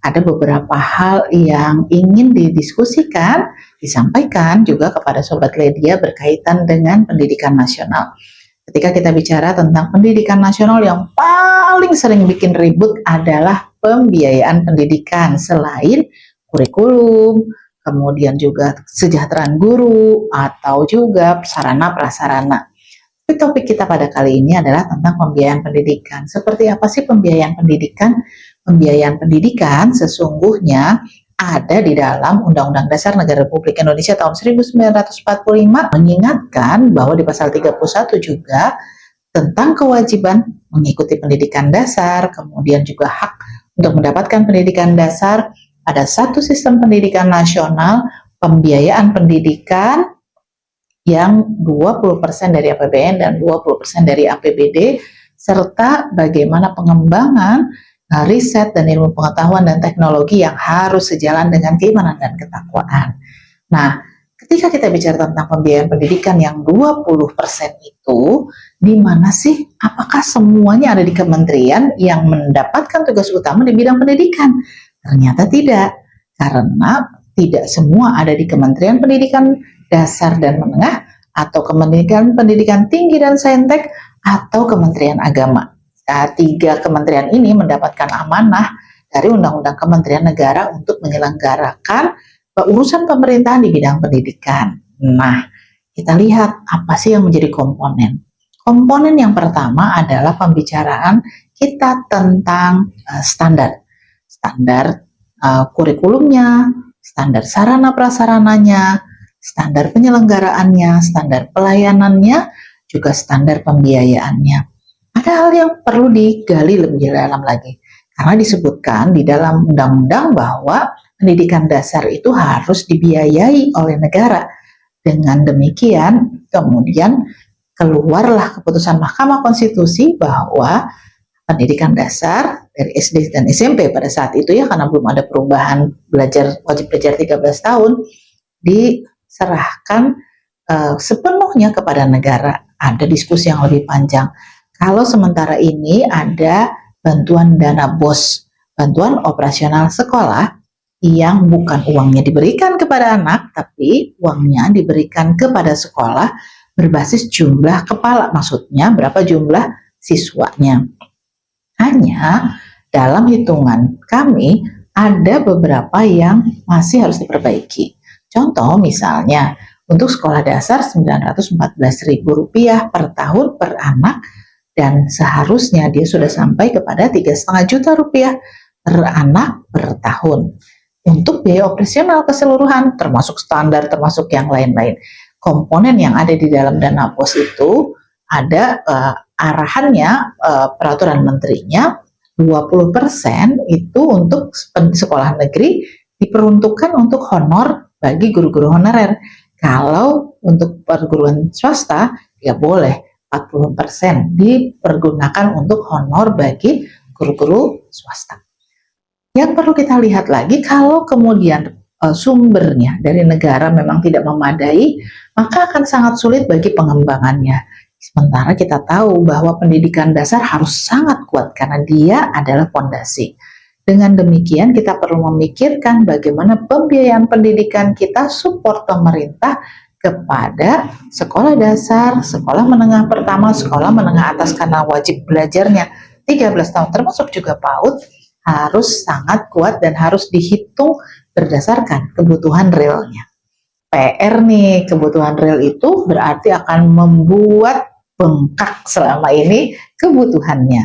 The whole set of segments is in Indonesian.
ada beberapa hal yang ingin didiskusikan, disampaikan juga kepada Sobat Ledia berkaitan dengan pendidikan nasional. Ketika kita bicara tentang pendidikan nasional, yang paling sering bikin ribut adalah pembiayaan pendidikan selain kurikulum, kemudian juga kesejahteraan guru, atau juga sarana prasarana. Topik kita pada kali ini adalah tentang pembiayaan pendidikan. Seperti apa sih pembiayaan pendidikan? Pembiayaan pendidikan sesungguhnya ada di dalam Undang-Undang Dasar Negara Republik Indonesia tahun 1945, mengingatkan bahwa di pasal 31 juga tentang kewajiban mengikuti pendidikan dasar, kemudian juga hak untuk mendapatkan pendidikan dasar. Ada satu sistem pendidikan nasional, pembiayaan pendidikan yang 20% dari APBN dan 20% dari APBD, serta bagaimana pengembangan riset dan ilmu pengetahuan dan teknologi yang harus sejalan dengan keimanan dan ketakwaan. Nah, ketika kita bicara tentang pembiayaan pendidikan yang 20% itu, di mana sih? Apakah semuanya ada di kementerian yang mendapatkan tugas utama di bidang pendidikan? Ternyata tidak, karena tidak semua ada di Kementerian Pendidikan Dasar dan Menengah, atau Kementerian Pendidikan Tinggi dan Saintek, atau Kementerian Agama. Tiga kementerian ini mendapatkan amanah dari Undang-Undang Kementerian Negara untuk menyelenggarakan urusan pemerintahan di bidang pendidikan. Nah, kita lihat apa sih yang menjadi komponen. Komponen yang pertama adalah pembicaraan kita tentang standar kurikulumnya, standar sarana prasarananya, standar penyelenggaraannya, standar pelayanannya, juga standar pembiayaannya. Ada hal yang perlu digali lebih dalam lagi, karena disebutkan di dalam undang-undang bahwa pendidikan dasar itu harus dibiayai oleh negara. Dengan demikian, kemudian keluarlah keputusan Mahkamah Konstitusi bahwa pendidikan dasar dari SD dan SMP pada saat itu, ya, karena belum ada perubahan wajib belajar 13 tahun, diserahkan sepenuhnya kepada negara. Ada diskusi yang lebih panjang. Kalau sementara ini ada bantuan dana BOS, bantuan operasional sekolah, yang bukan uangnya diberikan kepada anak, tapi uangnya diberikan kepada sekolah berbasis jumlah kepala, maksudnya berapa jumlah siswanya. Hanya dalam hitungan kami ada beberapa yang masih harus diperbaiki. Contoh misalnya untuk sekolah dasar Rp914.000 per tahun per anak, dan seharusnya dia sudah sampai kepada Rp3,5 juta per anak per tahun. Untuk biaya operasional keseluruhan, termasuk standar, termasuk yang lain-lain, komponen yang ada di dalam dana BOS itu ada arahannya, peraturan menterinya, 20% itu untuk sekolah negeri diperuntukkan untuk honor bagi guru-guru honorer. Kalau untuk perguruan swasta, ya boleh 40% dipergunakan untuk honor bagi guru-guru swasta. Yang perlu kita lihat lagi, kalau kemudian sumbernya dari negara memang tidak memadai, maka akan sangat sulit bagi pengembangannya. Sementara kita tahu bahwa pendidikan dasar harus sangat kuat karena dia adalah fondasi. Dengan demikian kita perlu memikirkan bagaimana pembiayaan pendidikan kita, support pemerintah kepada sekolah dasar, sekolah menengah pertama, sekolah menengah atas, karena wajib belajarnya 13 tahun termasuk juga PAUD harus sangat kuat dan harus dihitung berdasarkan kebutuhan realnya. PR nih, kebutuhan real itu berarti akan membuat bengkak selama ini kebutuhannya.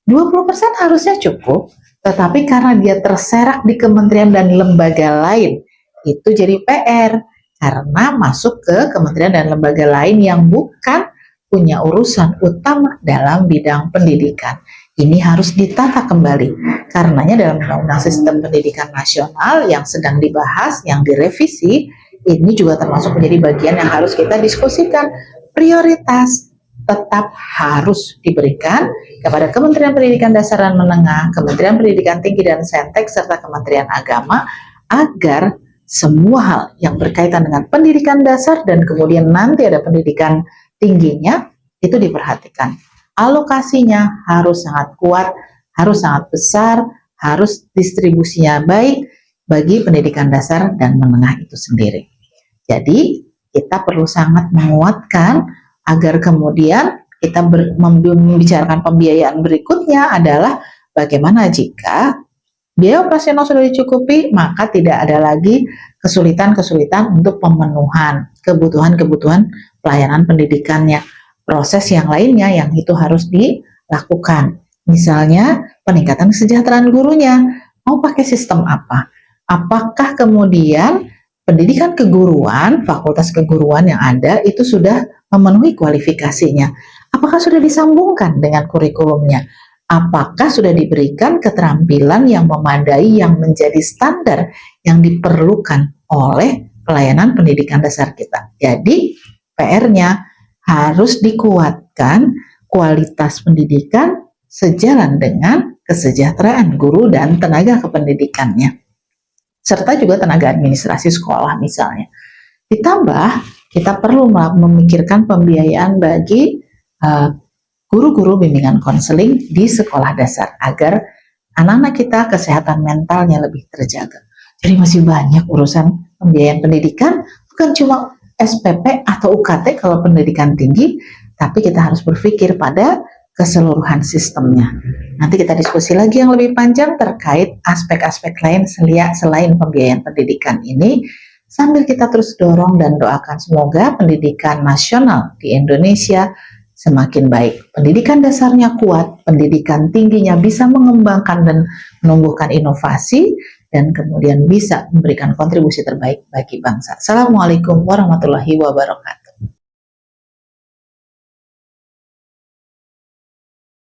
20% harusnya cukup, tetapi karena dia terserak di kementerian dan lembaga lain, itu jadi PR, karena masuk ke kementerian dan lembaga lain yang bukan punya urusan utama dalam bidang pendidikan. Ini harus ditata kembali. Karenanya dalam Undang-Undang Sistem Pendidikan Nasional yang sedang dibahas, yang direvisi, ini juga termasuk menjadi bagian yang harus kita diskusikan. Prioritas tetap harus diberikan kepada Kementerian Pendidikan Dasar dan Menengah, Kementerian Pendidikan Tinggi dan Saintek, serta Kementerian Agama, agar semua hal yang berkaitan dengan pendidikan dasar dan kemudian nanti ada pendidikan tingginya itu diperhatikan. Alokasinya harus sangat kuat, harus sangat besar, harus distribusinya baik bagi pendidikan dasar dan menengah itu sendiri. Jadi kita perlu sangat menguatkan agar kemudian kita membicarakan pembiayaan berikutnya adalah bagaimana jika biaya operasional sudah dicukupi, maka tidak ada lagi kesulitan-kesulitan untuk pemenuhan kebutuhan-kebutuhan pelayanan pendidikannya. Proses yang lainnya yang itu harus dilakukan. Misalnya peningkatan kesejahteraan gurunya. Mau pakai sistem apa? Apakah kemudian pendidikan keguruan, fakultas keguruan yang ada itu sudah memenuhi kualifikasinya? Apakah sudah disambungkan dengan kurikulumnya? Apakah sudah diberikan keterampilan yang memadai yang menjadi standar yang diperlukan oleh pelayanan pendidikan dasar kita? Jadi PR-nya harus dikuatkan kualitas pendidikan sejalan dengan kesejahteraan guru dan tenaga kependidikannya, serta juga tenaga administrasi sekolah misalnya. Ditambah, kita perlu memikirkan pembiayaan bagi guru-guru bimbingan konseling di sekolah dasar agar anak-anak kita kesehatan mentalnya lebih terjaga. Jadi masih banyak urusan pembiayaan pendidikan, bukan cuma SPP atau UKT kalau pendidikan tinggi, tapi kita harus berpikir pada keseluruhan sistemnya. Nanti kita diskusi lagi yang lebih panjang terkait aspek-aspek lain selain pembiayaan pendidikan ini, sambil kita terus dorong dan doakan semoga pendidikan nasional di Indonesia semakin baik. Pendidikan dasarnya kuat, pendidikan tingginya bisa mengembangkan dan menumbuhkan inovasi, dan kemudian bisa memberikan kontribusi terbaik bagi bangsa. Assalamualaikum warahmatullahi wabarakatuh.